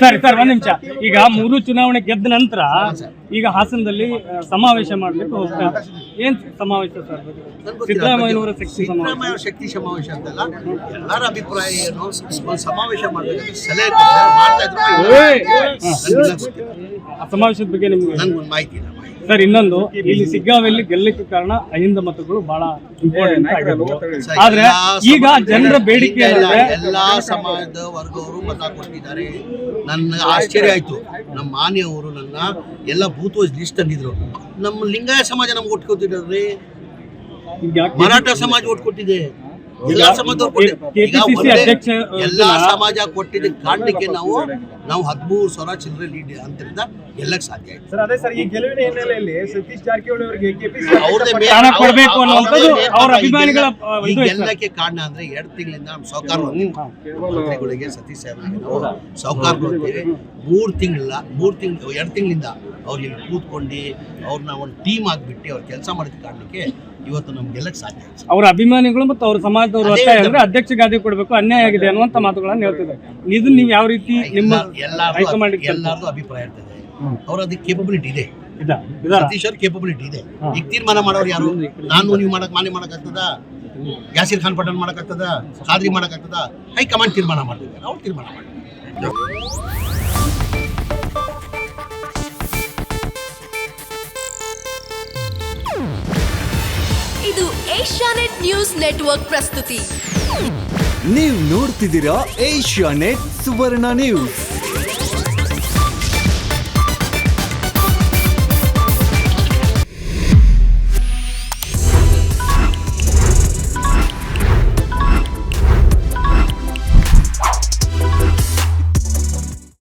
Sir ಒಂದ್ ನಿಮಿಷ. ಈಗ 3 ಚುನಾವಣೆ ಗೆದ್ದ ನಂತರ ಈಗ ಹಾಸನದಲ್ಲಿ ಸಮಾವೇಶ ಮಾಡ್ಲಿಕ್ಕೆ ಹೋಗ್ತಾರೆ. ಏನ್ ಸಮಾವೇಶ ಸರ್? ಸಿದ್ದರಾಮಯ್ಯನವರ ಶಕ್ತಿ ಸಮಾವೇಶ ಅಂತಲ್ಲ, ಎಲ್ಲರ ಅಭಿಪ್ರಾಯ ಏನು, ಒಂದು ಸಮಾವೇಶ ಮಾಡಬೇಕು ಸಲಹೆ ಮಾಡ್ತಾ ಇದ್ರು. ಸಮಾವೇಶದ ಬಗ್ಗೆ ನಿಮ್ಗೆ ನನ್ಗೊಂದು ಮಾಹಿತಿ ಇಲ್ಲ ಸರ್. ಇನ್ನೊಂದು, ಇಲ್ಲಿ ಸಿಗ್ಗಾವಲ್ಲಿ ಗೆಲ್ಲಕ್ಕೆ ಕಾರಣ ಅಹಿಂದ ಮತಗಳು ಬಹಳ ಇಂಪಾರ್ಟೆಂಟ್ ಆಗಿದೆ. ಆದ್ರೆ ಈಗ ಜನರ ಬೇಡಿಕೆ ಎಲ್ಲಾ ಸಮಾಜದ ವರ್ಗವರು ಮತ ಕೊಟ್ಟಿದ್ದಾರೆ. ನನ್ನ ಆಶ್ಚರ್ಯ ಆಯ್ತು, ನಮ್ಮ ಮಾನ್ಯವರು ನನ್ನ ಎಲ್ಲ ಬೂತ್ ವೈಸ್ ಲಿಸ್ಟ್ ತಂದಿದ್ರು. ನಮ್ಮ ಲಿಂಗಾಯ ಸಮಾಜ ನಮ್ಗೆ ಒಟ್ಟು ಕೊಟ್ಟಿದ್ದಾರೆ, ಮರಾಠ ಸಮಾಜ ಒಟ್ಟು ಕೊಟ್ಟಿದೆ, ಎಲ್ಲಾ ಸಮಾಜದವ್ರು ಎಲ್ಲಾ ಸಮಾಜ ಕೊಟ್ಟಿದ್ದ ಕಾರಣಕ್ಕೆ ನಾವು 13,000 ಚಿಲ್ಲರೆ ಲೀಡ್ ಅಂತರಿಂದ ಗೆಲ್ಲಕ್ಕೆ ಸಾಧ್ಯ ಆಯ್ತು ಸರ್. ಅದೇ ಸರ್, ಈ ಗೆಲುವಿನ ಹಿನ್ನೆಲೆಯಲ್ಲಿ ಸತೀಶ್ ಜಾರಕಿಹೊಳಿ ಅವರಿಗೆ ಗೆಲ್ಲಕ್ಕೆ ಕಾರಣ ಅಂದ್ರೆ 2 ತಿಂಗಳಿಂದ ನಮ್ಮ ಸಹಕಾರಗಳಿಗೆ ಸತೀಶ್ ಸಾಹೇಬ್ರಿಗೆ ನಾವು ಸಹಕಾರಗಳು ಅಂತೀವಿ. 2 ತಿಂಗಳಿಂದ ಅವ್ರು ಇಲ್ಲಿ ಕೂತ್ಕೊಂಡು ಅವ್ರನ್ನ ಒಂದು ಟೀಮ್ ಆಗಿಬಿಟ್ಟು ಅವ್ರು ಕೆಲಸ ಮಾಡಿದ ಕಾರಣಕ್ಕೆ ಇವತ್ತು ನಮ್ಗೆ ಗೆಲ್ಲಕ್ಕೆ ಸಾಧ್ಯ ಆಯ್ತು. ಅವರ ಅಭಿಮಾನಿಗಳು ಮತ್ತು ಅವ್ರ ಸಮಾಜದವರು ಒತ್ತಾಯ ಅಂದ್ರೆ ಅಧ್ಯಕ್ಷ ಗಾದಿ ಕೊಡಬೇಕು, ಅನ್ಯಾಯ ಆಗಿದೆ ಅನ್ನುವಂತ ಮಾತುಗಳನ್ನು ಹೇಳ್ತಿದ್ದಾರೆ. ಇದನ್ನ ನೀವು ಯಾವ ರೀತಿ ನಿಮ್ಮ ಎಲ್ಲಾರ್ದು ಅಭಿಪ್ರಾಯ ಇರ್ತದೆ. ಅವ್ರ ಅದಕ್ಕೆ ಕೇಪಬಿಲಿಟಿ ಇದೆ, ಸತೀಶ್ ಅವ್ರ ಕೇಪಬಿಲಿಟಿ ಇದೆ. ಈಗ ತೀರ್ಮಾನ ಮಾಡೋರು ಯಾರು? ನಾನು ನೀವು ಮಾನ್ಯ ಮಾಡಕ್ಕಾಗ್ತದ? ಯಾಸಿರ್ ಖಾನ್ ಪಠಾಣ್ ಮಾಡಕ್ಕಾಗ್ತದ? ಖಾದ್ರಿ ಮಾಡಕ್ಕಾಗ್ತದ? ಹೈಕಮಾಂಡ್ ತೀರ್ಮಾನ ಮಾಡ್ತಿದ್ದಾರೆ, ಅವ್ರು ತೀರ್ಮಾನ ಮಾಡ್ತಾರೆ. ಇದು ಏಷ್ಯಾನೆಟ್ ನ್ಯೂಸ್ ನೆಟ್ವರ್ಕ್ ಪ್ರಸ್ತುತಿ. ನೀವು ನೋಡ್ತಿದ್ದೀರಾ ಏಷ್ಯಾನೆಟ್ ಸುವರ್ಣ ನ್ಯೂಸ್.